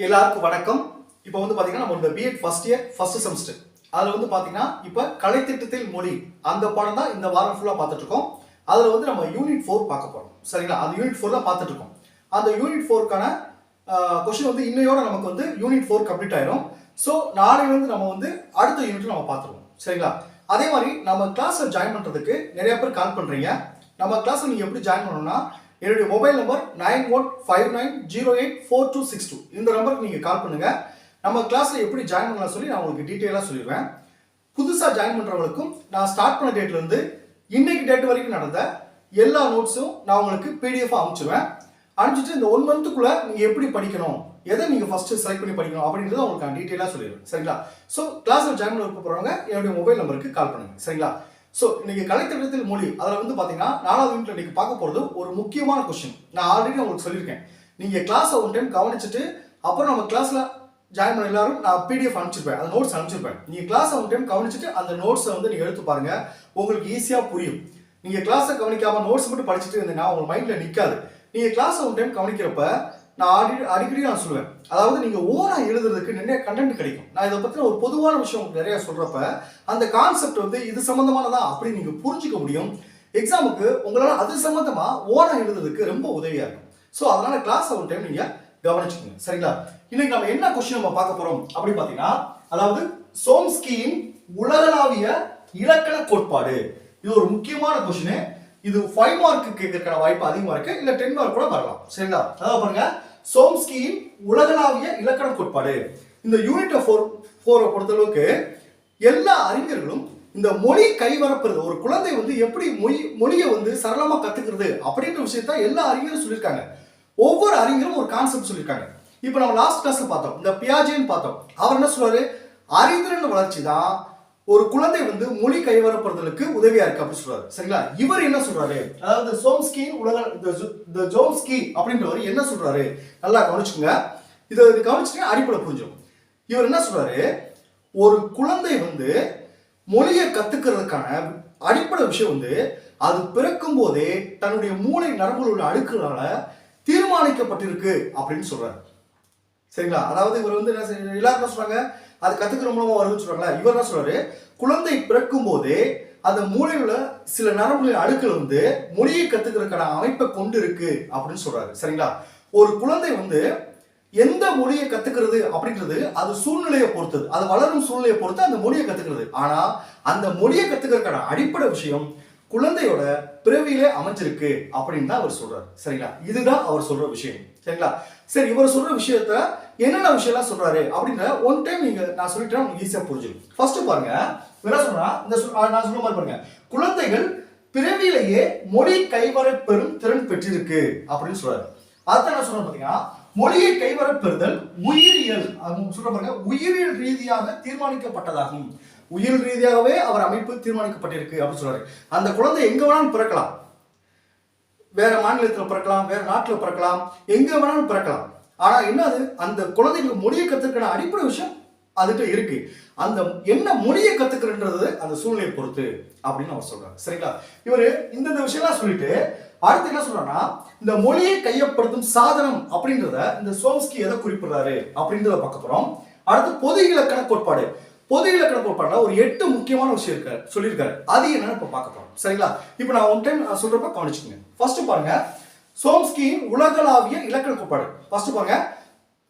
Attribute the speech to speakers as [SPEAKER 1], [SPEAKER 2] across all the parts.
[SPEAKER 1] எல்லாருக்கும் வணக்கம். இப்போ வந்து பாத்தீங்கன்னா நம்ம இந்த B Ed first year first semester அதுல வந்து பாத்தீங்கன்னா இப்போ கலைத்திட்டத்தில் மொழி அந்த பாடம் தான் இந்த வாரம் ஃபுல்லா பார்த்துட்டு இருக்கோம். அதுல வந்து நம்ம யூனிட் 4 பார்க்க போறோம். சரிங்களா? அந்த யூனிட் 4 தான் பார்த்துட்டு இருக்கோம். அந்த யூனிட் 4க்கான கொஸ்டின் வந்து இன்னையோட நமக்கு வந்து யூனிட் 4 கம்ப்ளீட் ஆயிரும். ஸோ நாளைக்கு வந்து நம்ம வந்து அடுத்த யூனிட் நம்ம பார்த்துருவோம். சரிங்களா? அதே மாதிரி நம்ம கிளாஸ்ல ஜாயின் பண்றதுக்கு நிறைய பேர் கால் பண்றீங்க. நம்ம கிளாஸ்ல நீங்க எப்படி ஜாயின் பண்ணணும்னா என்னுடைய மொபைல் நம்பர் 9159084262 இந்த நம்பருக்கு நீங்க கால் பண்ணுங்க. நம்ம கிளாஸ்ல எப்படி ஜாயின் பண்ணலாம் சொல்லி நான் உங்களுக்கு டீட்டெயிலா சொல்லிடுவேன். புதுசா ஜாயின் பண்றவங்களுக்கும் நான் ஸ்டார்ட் பண்ண டேட்ல இருந்து இன்னைக்கு டேட் வரைக்கும் நடந்த எல்லா நோட்ஸும் நான் உங்களுக்கு பிடிஎஃப் அனுப்பிச்சிடுவேன். அனுப்பிச்சிட்டு இந்த 1 மந்த்துக்குள்ள நீங்க எப்படி படிக்கணும், எதை நீங்க ஃபர்ஸ்ட் செலக்ட் பண்ணி படிக்கணும் அப்படின்றத உங்களுக்கு நான் டீட்டெயிலா சொல்லிடுவேன். சரிங்களா? ஸோ கிளாஸ்ல ஜாயின் பண்ண போறவங்க என்னுடைய மொபைல் நம்பருக்கு கால் பண்ணுங்க. சரிங்களா? ஸோ இன்னைக்கு கலைத்திட்டத்தில் மொழி அதில் வந்து பார்த்தீங்கன்னா 4வது யூனிட்ல இன்னைக்கு பார்க்க போகிறது ஒரு முக்கியமான கொஸ்டின். நான் ஆல்ரெடி உங்களுக்கு சொல்லியிருக்கேன். நீங்கள் கிளாஸை ஒரு டைம் கவனிச்சுட்டு அப்புறம் நம்ம கிளாஸில் ஜாயின் பண்ண எல்லாரும் நான் பிடிஎஃப் அனுப்பிச்சிருப்பேன், அந்த நோட்ஸ் அனுப்பிச்சிருப்பேன். நீங்கள் கிளாஸை ஒரு டைம் கவனிச்சுட்டு அந்த நோட்ஸை வந்து நீங்கள் எடுத்து பாருங்க, உங்களுக்கு ஈஸியாக புரியும். நீங்கள் கிளாஸை கவனிக்காம நோட்ஸ் மட்டும் படிச்சுட்டு இருந்தீங்கன்னா உங்கள் மைண்டில் நிற்காது. நீங்கள் கிளாஸை ஒரு டைம் கவனிக்கிறப்ப நான் அடிக்கடி நான் சொல்லுவேன், அதாவது நீங்க ஓனா எழுதுறதுக்கு நிறைய கண்டென்ட் கிடைக்கும். நான் இதை பத்தின ஒரு பொதுவான விஷயம் உங்களுக்கு நிறைய சொல்றப்ப அந்த கான்செப்ட் வந்து இது சம்பந்தமானதா அப்படி நீங்க புரிஞ்சுக்க முடியும். எக்ஸாமுக்கு உங்களால அது சம்பந்தமா ஓனா எழுதுறதுக்கு ரொம்ப உதவியா இருக்கும். ஸோ அதனால கிளாஸ் ஒரு டைம் நீங்க கவனிச்சுக்கோங்க. சரிங்களா? இன்னைக்கு நம்ம என்ன கொஸ்டின் நம்ம பார்க்க போறோம் அப்படின்னு பாத்தீங்கன்னா, அதாவது சோம்ஸ்கியின் உலகளாவிய இலக்கண கோட்பாடு. இது ஒரு முக்கியமான கொஸ்டின். இது 5 மார்க்கு கேட்கறதுக்கான வாய்ப்பு அதிகமா இருக்கு, இல்ல 10 மார்க் கூட வரலாம். சரிங்களா? அதாவது பாருங்க, சோம்ஸ்கியின் உலகளாவிய இலக்கண கோட்பாடு. இந்த யூனிட் 4 பொறுத்தளவுக்கு எல்லா அறிஞர்களும் இந்த மொழி கைவரப்புறது, ஒரு குழந்தை வந்து எப்படி மொழியை வந்து சரளமா கத்துக்கிறது அப்படின்ற விஷயத்த எல்லா அறிஞரும் சொல்லியிருக்காங்க. ஒவ்வொரு அறிஞரும் ஒரு கான்செப்ட் சொல்லியிருக்காங்க. இப்போ நம்ம லாஸ்ட் கிளாஸ்ல பார்த்தோம், இந்த பியாஜேன்னு பார்த்தோம். அவர் என்ன சொல்றாரு, அறிதிறன் வளர்ச்சி தான் ஒரு குழந்தை வந்து மொழி கைவரப்படுறதுக்கு உதவியா இருக்கு அப்படின்னு சொல்றாரு. சரிங்களா? இவர் என்ன சொல்றாரு, அதாவது சோம்ஸ்கியின் ஜோம்ஸ்கி அப்படின்றவர் என்ன சொல்றாரு, நல்லா கவனிச்சுங்க. இதை கவனிச்சுட்டு அடிப்படை புரிஞ்சிடும். இவர் என்ன சொல்றாரு, ஒரு குழந்தை வந்து மொழியை கத்துக்கிறதுக்கான அடிப்படை விஷயம் வந்து அது பிறக்கும் போதே தன்னுடைய மூளை நரம்புல உள்ள அடுக்குகளால தீர்மானிக்கப்பட்டிருக்கு அப்படின்னு சொல்றாரு. சரிங்களா? அதாவது இவர் வந்து எல்லாரும் என்ன சொல்றாங்க, அது கத்துக்கிற மூலமா வருதுன்னு சொல்றாங்களா. இவர் என்ன சொல்றாரு, குழந்தை பிறக்கும் போதே அந்த மூளையில சில நரம்புகளின் அடுக்குகள் வந்து மொழியை கத்துக்கிறதுக்கான அமைப்பை கொண்டு இருக்கு அப்படின்னு சொல்றாரு. சரிங்களா? ஒரு குழந்தை வந்து எந்த மொழியை கத்துக்கிறது அப்படின்றது அது சூழ்நிலையை பொறுத்தது, அது வளரும் சூழ்நிலையை பொறுத்து அந்த மொழியை கத்துக்கிறது. ஆனா அந்த மொழியை கத்துக்கிறதுக்கான அடிப்படை விஷயம் குழந்தையோட பிறவியிலே அமைஞ்சிருக்கு அப்படின்னு தான் அவர் சொல்றாரு. சரிங்களா? இதுதான் அவர் சொல்ற விஷயம். சரிங்களா? சரி, இவர் சொல்ற விஷயத்த என்னென்ன விஷயம்லாம் சொல்றாரு அப்படின்ற ஒன் டைம் நீங்க நான் சொல்லிட்டேன், உங்களுக்கு ஈஸியா புரிஞ்சிடும். ஃபர்ஸ்ட் பாருங்க, என்ன சொல்றா, நான் சொன்ன மாதிரி பாருங்க, குழந்தைகள் பிறவியிலேயே மொழி கைவர பெறும் திறன் பெற்றிருக்கு அப்படின்னு சொல்றாரு. அதான் என்ன சொல்றேன் பாத்தீங்கன்னா, மொழியை கைவர பெறுதல் உயிரியல் சொல்ற பாருங்க, உயிரியல் ரீதியாக தீர்மானிக்கப்பட்டதாகும். உயிர் ரீதியாகவே அவர் அமைப்பு தீர்மானிக்கப்பட்டிருக்கு அப்படின்னு சொல்றாரு. அந்த குழந்தை எங்க வேணாலும் பிறக்கலாம், வேற மாநிலத்தில் பிறக்கலாம், வேற நாட்டில் பிறக்கலாம், எங்க வேணாலும் பிறக்கலாம். ஆனா என்னது, அந்த குழந்தைகளுக்கு மொழியை கத்துக்கிற அடிப்படை விஷயம் அதுகிட்ட இருக்கு. அந்த என்ன மொழியை கத்துக்கிறன்றது அந்த சூழ்நிலையை பொறுத்து அப்படின்னு அவர் சொல்றாரு. சரிங்களா? இவரு இந்த விஷயம்லாம் சொல்லிட்டு அடுத்து என்ன சொல்றாருன்னா, இந்த மொழியை கையப்படுத்தும் சாதனம் அப்படின்றத இந்த சோம்ஸ்கி எதை குறிப்பிடுறாரு அப்படின்றத பார்க்க போறோம். அடுத்து பொது இலக்கண கோட்பாடு. பொது இலக்கண கோட்பாடுல ஒரு 8 முக்கியமான விஷயம் இருக்காரு சொல்லியிருக்காரு. அது என்னன்னு இப்ப பார்க்க போறோம். சரிங்களா? இப்ப நான் ஒன் டைம் சொல்றப்ப கவனிச்சுக்கோங்க. ஃபர்ஸ்ட் பாருங்க, சோம்ஸ்கியின் உலகளாவிய இலக்கண கோட்பாடு. ஃபர்ஸ்ட் பாருங்க,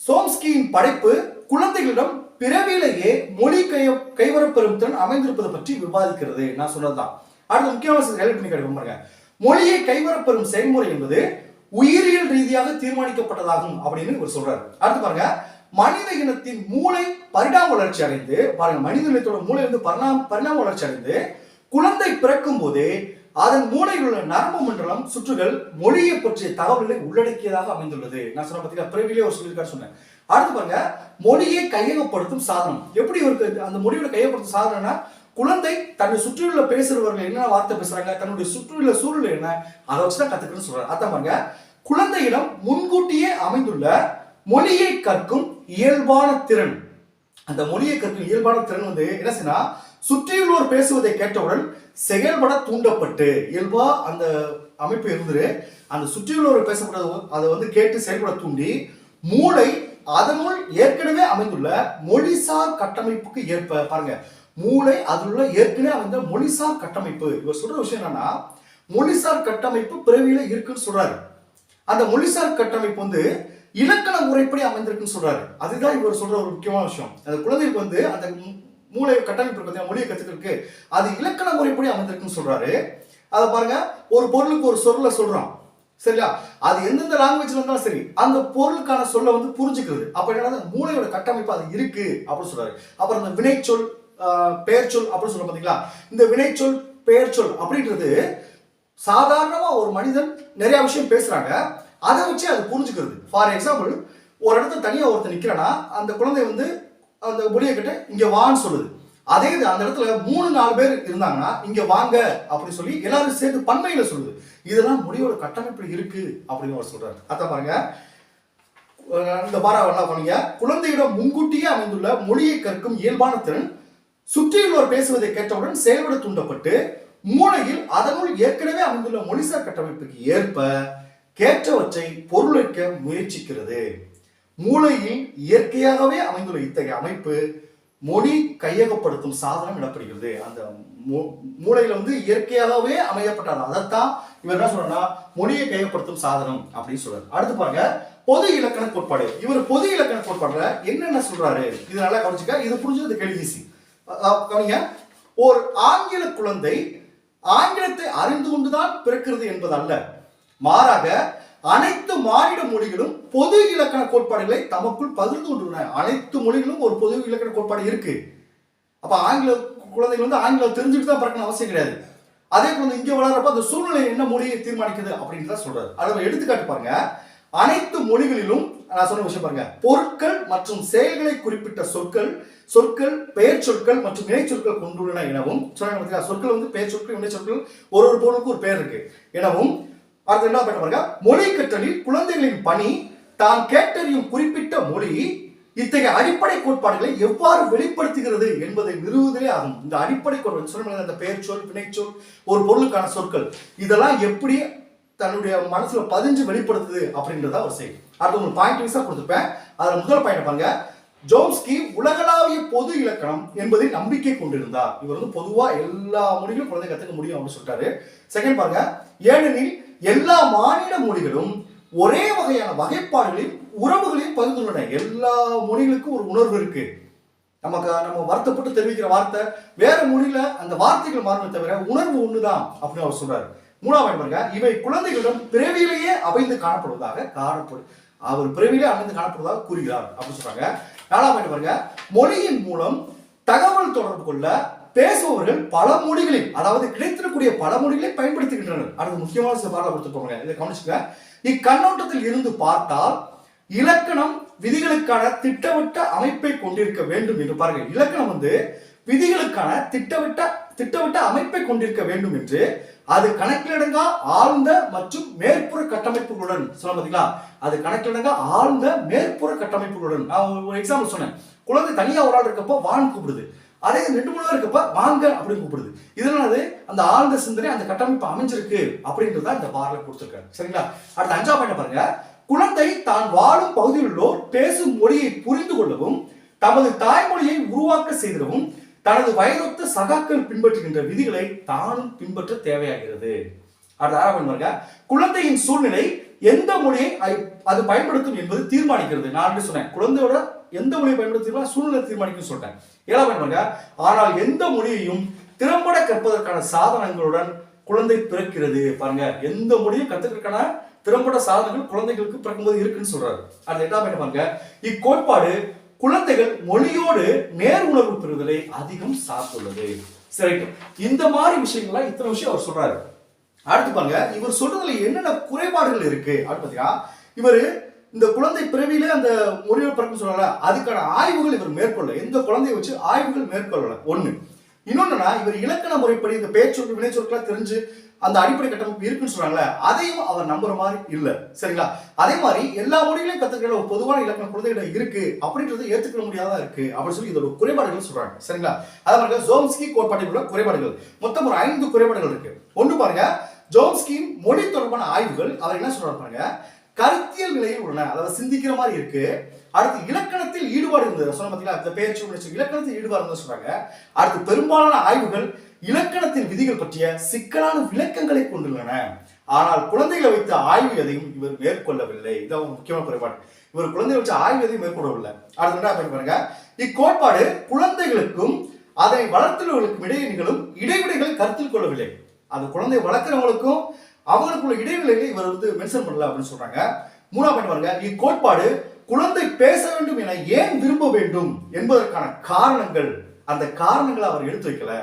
[SPEAKER 1] சோம்ஸ்கியின் படைப்பு குழந்தைகளிடம் பிறவியிலேயே மொழி கைவரப்பெறும் திறன் அமைந்திருப்பதை பற்றி விவாதிக்கிறது. நான் சொன்னதுதான். அடுத்த முக்கியமான ஹெல்ப் பண்ணி கிடைக்கும் பாருங்க, மொழியை கைவரப்பெறும் செயல்முறை என்பது உயிரியல் ரீதியாக தீர்மானிக்கப்பட்டதாகும் அப்படின்னு இவர் சொல்றாரு. அடுத்து பாருங்க, மனித இனத்தின் மூளை பரிணாம வளர்ச்சி அடைந்து, பாருங்க, மனித இனத்தோட மூளை வந்து பரிணாம வளர்ச்சி அடைந்து குழந்தை பிறக்கும் போதே அதன் மூளையில் உள்ள நரம்பு மண்டலம் சுற்றுகள் மொழியை பற்றிய தகவல்களை உள்ளடக்கியதாக அமைந்துள்ளது. நான் சொன்ன பார்த்தீங்கன்னா பிறவிலே ஒரு சொல்லியிருக்காரு சொன்னேன். அடுத்து பாருங்க, மொழியை கையகப்படுத்தும் சாதனம். எப்படி இவருக்கு அந்த மொழியோட கையகப்படுத்தும் சாதனம்னா, குழந்தை தன்னை சுற்றியுள்ள பேசுறவர்கள் என்ன வார்த்தை பேசுறாங்க, தன்னுடைய சுற்றியுள்ள சூழல் என்ன, அதை வச்சுதான் கத்துக்கணும்னு சொல்றாரு. அதான் பாருங்க, குழந்தையிடம் முன்கூட்டியே அமைந்துள்ள மொழியை கற்கும் இயல்பான திறன். அந்த மொழியை கற்கும் இயல்பான திறன் வந்து என்ன செய்யனா, சுற்றியுள்ளோர் பேசுவதை கேட்டவுடன் செயல்பட தூண்டப்பட்டு, இயல்பா அந்த அமைப்பு இருந்துரு அந்த சுற்றியுள்ளோர் பேசப்படுறது அதை வந்து கேட்டு செயல்பட தூண்டி மூளை அதனுள் ஏற்கனவே அமைந்துள்ள மொழிசார் கட்டமைப்புக்கு ஏற்ப பாருங்க, மூளை அதுல ஏற்கனவே அமைந்த மொழிசார் கட்டமைப்பு. இவர் சொல்ற விஷயம் என்னன்னா, மொழிசார் கட்டமைப்பு பிறவியில இருக்குன்னு சொல்றாரு. அந்த மொழிசார் கட்டமைப்பு வந்து இலக்கண முறைப்படி அமைந்திருக்குன்னு சொல்றாரு. அதுதான் இவர் சொல்ற ஒரு முக்கியமான விஷயம். அந்த குழந்தைக்கு வந்து அந்த மூளை கட்டமைப்பு பத்தி மொழியை கத்துக்கிறதுக்கு அது இலக்கண முறைப்படி அமைந்திருக்குன்னு சொல்றாரு. அதை பாருங்க, ஒரு பொருளுக்கு ஒரு சொல்ல சொல்றோம் சரியா, அது எந்தெந்த லாங்குவேஜ்ல இருந்தாலும் சரி அந்த பொருளுக்கான சொல்ல வந்து புரிஞ்சுக்கிறது. அப்ப என்ன மூளையோட கட்டமைப்பு அது இருக்கு அப்படின்னு சொல்றாரு. அப்புறம் இந்த வினைச்சொல் பெயர் சொல் அப்படின்னு சொல்ல பாத்தீங்களா, இந்த வினைச்சொல் பெயர் சொல் அப்படின்றது சாதாரணமா ஒரு மனிதன் நிறைய விஷயம் பேசுறாங்க, அதை வச்சு அது புரிஞ்சுக்கிறது. ஃபார் எக்ஸாம்பிள், ஒரு இடத்துல தனியா ஒருத்தர் நிக்கிறனா அந்த குழந்தை வந்து அந்த மொழியை கிட்ட இங்க வான்னு சொல்லுது. அதே இது அந்த இடத்துல 3-4 பேர் இருந்தாங்கன்னா இங்க வாங்க அப்படி சொல்லி எல்லாரும் சேர்ந்து பன்மையில சொல்லுது. இதெல்லாம் மொழியோட கட்டமைப்பு இருக்கு அப்படின்னு அவர் சொல்றாரு. அத பாருங்க, இந்த பாராவெல்லாம் பண்ணீங்க. குழந்தையிடம் முன்கூட்டியே அமைந்துள்ள மொழியை கற்கும் இயல்பான திறன் சுற்றியுள்ளோர் பேசுவதை கேட்டவுடன் செயல்பட தூண்டப்பட்டு மூளையில் அதனுள் ஏற்கனவே அமைந்துள்ள மொழிசார் கட்டமைப்புக்கு ஏற்ப கேட்டவற்றை பொருளைக்க முயற்சிக்கிறது. மூளையில் இயற்கையாகவே அமைந்துள்ள இத்தகைய அமைப்பு மொழி கையகப்படுத்தும் சாதனம் எனப்படுகிறது. அந்த மூளையில வந்து இயற்கையாகவே அமையப்பட்டது. அதைத்தான் இவர் என்ன சொல்றா, மொழியை கையகப்படுத்தும் சாதனம் அப்படின்னு சொல்றாரு. அடுத்து பாருங்க, பொது இலக்கண கோட்பாடு. இவர் பொது இலக்கண கோட்பாடுல என்னென்ன சொல்றாரு, இது நல்லா கவனிச்சுக்க. இது புரிஞ்சது கேள்வி ஈஸி. கவனிங்க, ஒரு ஆங்கில குழந்தை ஆங்கிலத்தை அறிந்து கொண்டுதான் பிறக்கிறது என்பது அல்ல, மாறாக அனைத்து மாநில மொழிகளும் பொது இலக்கண கோட்பாடுகளை தமக்குள் பகிர்ந்து கொண்டுள்ளன. அனைத்து மொழிகளும் ஒரு பொது இலக்கண கோட்பாடு இருக்கு. அப்ப ஆங்கில குழந்தைகள் வந்து ஆங்கிலம் தெரிஞ்சுட்டு தான் பிறக்கணும் அவசியம் கிடையாது. அதே குழந்தை இங்க வளர்றப்ப அந்த சூழ்நிலை என்ன மொழியை தீர்மானிக்குது அப்படின்னு தான் சொல்றாரு. அதை எடுத்துக்காட்டு பாருங்க, அனைத்து மொழிகளிலும் நான் சொன்ன விஷயம் பாருங்க, பொருட்கள் மற்றும் செயல்களை குறிப்பிட்ட சொற்கள் பெயர் சொற்கள் மற்றும் வினை சொற்கள் கொண்டுள்ளன எனவும் சொன்னாங்க. சொற்கள் வந்து பெயர் சொற்கள் வினை சொற்கள் ஒரு பொருளுக்கு ஒரு பெயர் இருக்கு எனவும். அடுத்து என்ன பாருங்க, மொழி கற்றலில் குழந்தைகளின் பணி தான் கேட்டறியும் குறிப்பிட்ட மொழி இத்தகைய அடிப்படை கோட்பாடுகளை எவ்வாறு வெளிப்படுத்துகிறது என்பதை நிறுவுவதே ஆகும். இந்த அடிப்படை கோட்பாடு சொல்லுங்க, அந்த பெயர் சொல் வினைச்சொல் ஒரு பொருளுக்கான சொற்கள் இதெல்லாம் எப்படி தன்னுடைய மனசுல பதிஞ்சு வெளிப்படுத்துது அப்படின்றத ஒரு செய்தி. அடுத்து ஒரு பாயிண்ட் வைஸா கொடுத்துருப்பேன். அதுல முதல் பாயிண்ட் பாருங்க, ஜோம்ஸ்கி உலகளாவிய பொது இலக்கணம் என்பதை நம்பிக்கை கொண்டிருந்தார். இவர் வந்து பொதுவா எல்லா மொழிகளும் குழந்தை கத்துக்க முடியும் அப்படின்னு சொல்லிட்டாரு. செகண்ட் பாருங்க, ஏனெனில் எல்லா மாநில மொழிகளும் ஒரே வகையான வகைப்பாடுகளையும் உறவுகளையும் பகிர்ந்துள்ளன. எல்லா மொழிகளுக்கும் ஒரு உணர்வு இருக்கு. நம்ம வருத்தப்பட்டு தெரிவிக்கிற வார்த்தை வேற மொழியில அந்த வார்த்தைகள் மாறுமே தவிர உணர்வு ஒண்ணுதான் அப்படின்னு அவர் சொல்றாரு. மூணாவது பாருங்க, இவை குழந்தைகளிடம் பிறவியிலேயே அமைந்து அவர் பிறவிலே அமைந்து காணப்படுவதாக கூறுகிறார் அப்படின்னு சொல்றாங்க. நாலாவது பாருங்க, மொழியின் மூலம் தகவல் தொடர்பு கொள்ள பேசுபவர்கள் பல மொழிகளில், அதாவது கிடைத்திருக்கக்கூடிய பல மொழிகளை பயன்படுத்துகின்றனர். அடுத்து முக்கியமான சில பாடலை கொடுத்துருப்பாங்க, இதை கவனிச்சுங்க. இக்கண்ணோட்டத்தில் இருந்து பார்த்தால் இலக்கணம் விதிகளுக்கான திட்டமிட்ட அமைப்பை கொண்டிருக்க வேண்டும் என்று பாருங்க. இலக்கணம் வந்து விதிகளுக்கான திட்டமிட்ட அமைப்பை கொண்டிருக்க வேண்டும் என்று அது கணக்கிலடங்கா ஆழ்ந்த மற்றும் மேற்புற கட்டமைப்புகளுடன் சொல்ல பார்த்தீங்களா, அது கணக்கிலடங்கா ஆழ்ந்த மேற்புற கட்டமைப்புகளுடன். நான் ஒரு எக்ஸாம்பிள் சொன்னேன், குழந்தை தனியா ஒரு ஆள் இருக்கப்போ வான் கூப்பிடுது, அதே 2-3 பேர் இருக்கப்ப வாங்க அப்படின்னு கூப்பிடுது. இதனால அது அந்த ஆழ்ந்த சிந்தனை அந்த கட்டமைப்பு அமைஞ்சிருக்கு அப்படின்றத இந்த பார்ல கொடுத்துருக்காரு. சரிங்களா? அடுத்த 5ஆம் பாயிண்ட் பாருங்க, குழந்தை தான் வாழும் பகுதியில் உள்ளோர் பேசும் மொழியை புரிந்து கொள்ளவும் தமது தாய்மொழியை உருவாக்க செய்திடவும் தனது வயதொத்த சகாக்கள் பின்பற்றுகின்ற விதிகளை தானும் பின்பற்ற தேவையாகிறது. அடுத்த 6ஆம் பாருங்க, குழந்தையின் சூழ்நிலை எந்த மொழியை அது பயன்படுத்தும் என்பது தீர்மானிக்கிறது. நான் சொன்னேன், குழந்தையோட எந்த மொழியை பயன்படுத்த சூழ்நிலை தீர்மானிக்கும் சொல்லிட்டேன். 7ஆம் பாருங்க, ஆனால் எந்த மொழியையும் திறம்பட கற்பதற்கான சாதனங்களுடன் குழந்தை பிறக்கிறது. பாருங்க, எந்த மொழியும் கத்துக்கிறதுக்கான திறம்பட சாதனங்கள் குழந்தைகளுக்கு பிறக்கும்போது இருக்குன்னு சொல்றாரு. அடுத்த 8ஆம் பாருங்க, இக்கோட்பாடு குழந்தைகள் மொழியோடு நேர் உணர்வு பெறுவதை அதிகம் சார்ந்துள்ளது. சரி, இந்த மாதிரி விஷயங்கள்லாம் இத்தனை விஷயம் அவர் சொல்றாரு. அடுத்து பாருங்க, இவர் சொல்றதுல என்னென்ன குறைபாடுகள் இருக்கு அப்படின்னு பாத்தீங்கன்னா, இவர் இந்த குழந்தை பிறவியிலே அந்த மொழியோடு பிறக்கும் சொல்றாங்க, அதுக்கான ஆய்வுகள் இவர் மேற்கொள்ள, எந்த குழந்தையை வச்சு ஆய்வுகள் மேற்கொள்ளல. ஒண்ணு. இன்னொன்னுனா, இவர் இலக்கண முறைப்படி இந்த பேச்சொற்கள் வினைச்சொற்களா தெரிஞ்சு அந்த அடிப்படை கட்டமைப்பு இருக்குன்னு சொல்றாங்களே, அதையும் அவர் நம்புற மாதிரி இல்ல. சரிங்களா? அதே மாதிரி எல்லா மொழிகளையும் கத்துக்கிற ஒரு பொதுவான இலக்கணம் குழந்தைகிட்ட இருக்கு அப்படின்றது ஏத்துக்க முடியாதா இருக்கு அப்படின்னு சொல்லி இதோட குறைபாடுகள் சொல்றாங்க. சரிங்களா? அதே மாதிரி ஜோம்ஸ்கி கோட்பாட்டில் உள்ள குறைபாடுகள் மொத்தம் ஒரு 5 குறைபாடுகள் இருக்கு. ஒன்று பாருங்க, ஜோம்ஸ்கியின் மொழி தொடர்பான ஆய்வுகள் அவர் என்ன சொல்றாரு பாருங்க, கருத்தியல் நிலையில் உள்ளன, அதாவது சிந்திக்கிற மாதிரி இருக்கு. அடுத்து இலக்கணத்தில் ஈடுபாடு இருந்தது சொன்ன பார்த்தீங்களா, இந்த பெயர்ச்சி இலக்கணத்தில் ஈடுபாடு இருந்தது சொல்றாங்க. அடுத்து பெரும்பாலான ஆய்வுகள் இலக்கணத்தின் விதிகள் பற்றிய சிக்கலான விளக்கங்களை கொண்டுள்ளன. ஆனால் குழந்தைகளை வைத்த ஆய்வு எதையும் இவர் மேற்கொள்ளவில்லை. இதான் ஒரு முக்கியமான குறைபாடு. இவர் குழந்தைகளை வச்ச ஆய்வு எதையும் மேற்கொள்ளவில்லை. அடுத்து என்ன பாருங்க, இக்கோட்பாடு குழந்தைகளுக்கும் அதை வளர்த்துள்ளவர்களுக்கும் இடையே நிகழும் இடைவெளிகளை கருத்தில் கொள்ளவில்லை. அது குழந்தை வளர்க்கிறவங்களுக்கும் அவங்களுக்குள்ள இடைவெளிகளை இவர் மென்ஷன் பண்ணல அப்படின்னு சொல்றாங்க. மூணாவது பாருங்க, இக்கோட்பாடு குழந்தை பேச வேண்டும் என ஏன் விரும்ப வேண்டும் என்பதற்கான காரணங்கள், அந்த காரணங்களை அவர் எடுத்து வைக்கல.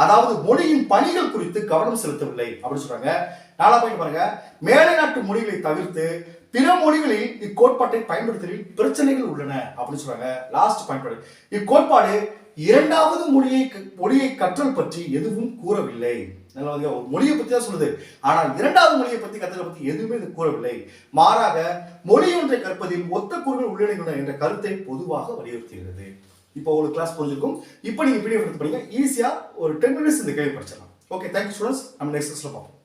[SPEAKER 1] அதாவது மொழியின் பணிகள் குறித்து கவனம் செலுத்தவில்லை அப்படின்னு சொல்றாங்க. நாலாவது பாருங்க, மேலை நாட்டு மொழிகளை தவிர்த்து பிற மொழிகளில் இக்கோட்பாட்டை பயன்படுத்துவதில் பிரச்சனைகள் உள்ளன அப்படின்னு சொல்றாங்க. லாஸ்ட் பயன்பாடு, இக்கோட்பாடு இரண்டாவது மொழியை கற்றல் பற்றி எதுவும் கூறவில்லை. ஒரு மொழியை பத்தி தான் சொல்லுது, ஆனால் இரண்டாவது மொழியை பத்தி கற்றலை பத்தி எதுவுமே இது கூறவில்லை. மாறாக மொழி ஒன்றை கற்பதில் ஒத்த கூறுகள் உள்ளடங்கின என்ற கருத்தை பொதுவாக வலியுறுத்துகிறது. இப்போ ஒரு கிளாஸ் புரிஞ்சிருக்கும். இப்போ நீங்க பிடிஎஃப் எடுத்து படிங்க, ஈஸியா ஒரு 10 minutes இந்த கேள்வி படிச்சிடலாம். Okay, thank you students. நம்ம நெக்ஸ்ட் கிளாஸ்ல பார்ப்போம்.